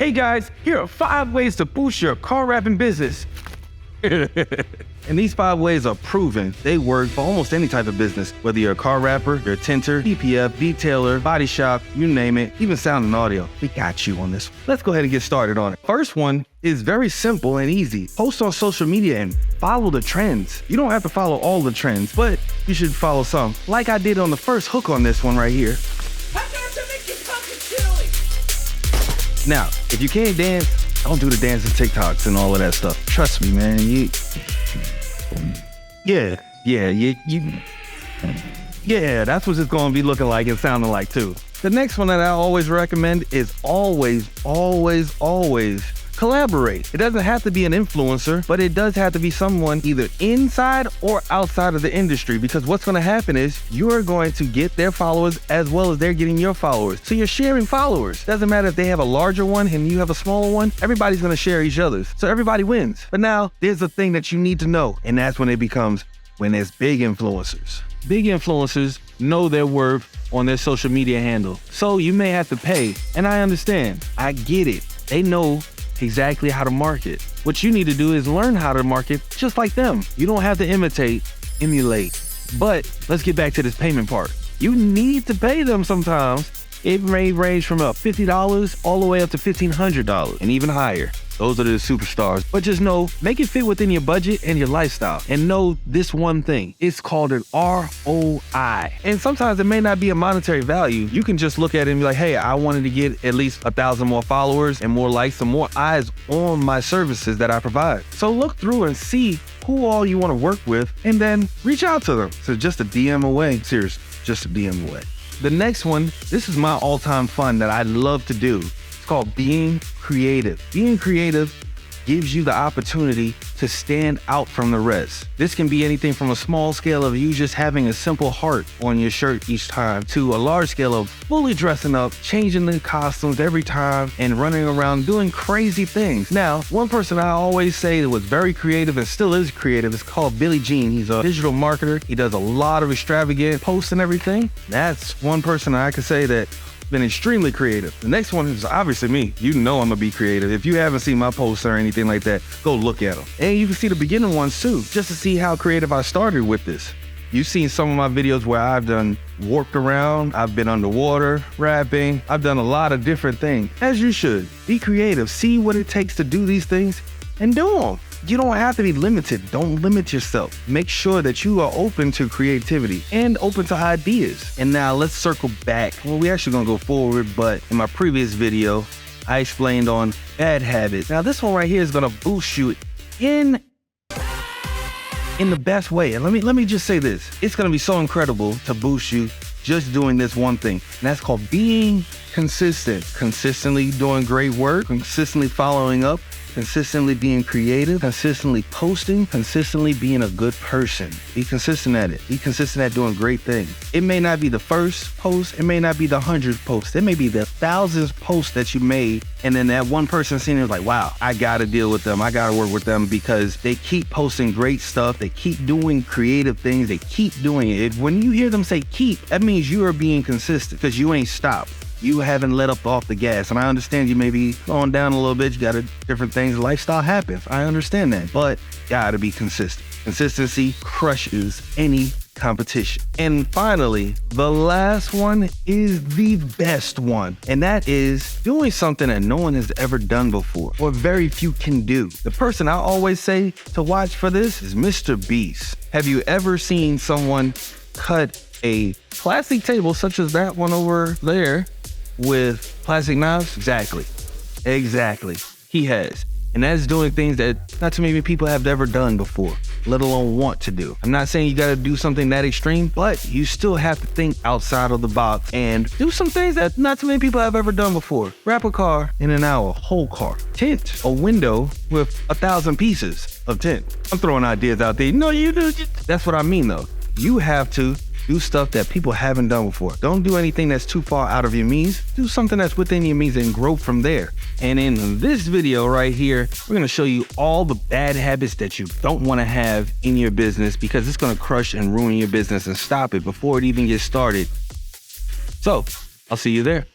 Hey guys, here are 5 ways to boost your car wrapping business. And these 5 ways are proven. They work for almost any type of business, whether you're a car wrapper, you're a tinter, PPF, detailer, body shop, you name it, even sound and audio. We got you on this. Let's go ahead and get started on it. First one is very simple and easy. Post on social media and follow the trends. You don't have to follow all the trends, but you should follow some. Like I did on the first hook on this one right here. Now, if you can't dance, don't do the dancing TikToks and all of that stuff. Trust me, man. Yeah, that's what it's gonna be looking like and sounding like too. The next one that I always recommend is always collaborate. It doesn't have to be an influencer, but it does have to be someone either inside or outside of the industry, because what's gonna happen is you're going to get their followers as well as they're getting your followers. So you're sharing followers. Doesn't matter if they have a larger one and you have a smaller one, everybody's gonna share each other's. So everybody wins. But now there's a thing that you need to know, and that's when it becomes when there's big influencers. Big influencers know their worth on their social media handle. So you may have to pay, and I understand. I get it. They know exactly how to market. What you need to do is learn how to market just like them. You don't have to imitate, emulate. But let's get back to this payment part. You need to pay them sometimes. It may range from about $50 all the way up to $1,500 and even higher. Those are the superstars. But just know, make it fit within your budget and your lifestyle. And know this one thing, it's called an ROI. And sometimes it may not be a monetary value. You can just look at it and be like, hey, I wanted to get at least 1,000 more followers and more likes and more eyes on my services that I provide. So look through and see who all you want to work with and then reach out to them. So just a DM away, seriously, just a DM away. The next one, this is my all-time fun that I love to do. It's called being creative. Being creative gives you the opportunity to stand out from the rest. This can be anything from a small scale of you just having a simple heart on your shirt each time to a large scale of fully dressing up, changing the costumes every time and running around doing crazy things. Now, one person I always say that was very creative and still is creative is called Billy Jean. He's a digital marketer. He does a lot of extravagant posts and everything. That's one person I could say that been extremely creative. The next one is obviously me. You know I'm gonna be creative. If you haven't seen my posts or anything like that, go look at them. And you can see the beginning ones too, just to see how creative I started with this. You've seen some of my videos where I've done warped around, I've been underwater, rapping, I've done a lot of different things. As you should. Be creative, see what it takes to do these things and do them. You don't have to be limited. Don't limit yourself. Make sure that you are open to creativity and open to ideas. And now let's circle back. Well, we actually gonna go forward, but in my previous video, I explained on bad habits. Now this one right here is gonna boost you in the best way. And let me just say this. It's gonna be so incredible to boost you just doing this one thing. And that's called being consistent. Consistently doing great work, consistently following up, consistently being creative, consistently posting, consistently being a good person. Be consistent at it. Be consistent at doing great things. It may not be the first post, it may not be the 100th post, it may be the 1,000th post that you made, and then that one person seen it was like, wow, I gotta deal with them, I gotta work with them because they keep posting great stuff, they keep doing creative things, they keep doing it. When you hear them say keep, that means you are being consistent because you ain't stopped. You haven't let up off the gas. And I understand you may be slowing down a little bit. You got different things. Lifestyle happens. I understand that. But gotta be consistent. Consistency crushes any competition. And finally, the last one is the best one. And that is doing something that no one has ever done before or very few can do. The person I always say to watch for this is Mr. Beast. Have you ever seen someone cut a plastic table such as that one over there with plastic knives? Exactly. He has. And that's doing things that not too many people have ever done before, let alone want to do. I'm not saying you gotta do something that extreme, but you still have to think outside of the box and do some things that not too many people have ever done before. Wrap a car in an hour, whole car. Tint a window with 1,000 pieces of tint. I'm throwing ideas out there. No, you do. That's what I mean though. You have to do stuff that people haven't done before. Don't do anything that's too far out of your means. Do something that's within your means and grow from there. And in this video right here, we're gonna show you all the bad habits that you don't wanna have in your business because it's gonna crush and ruin your business and stop it before it even gets started. So, I'll see you there.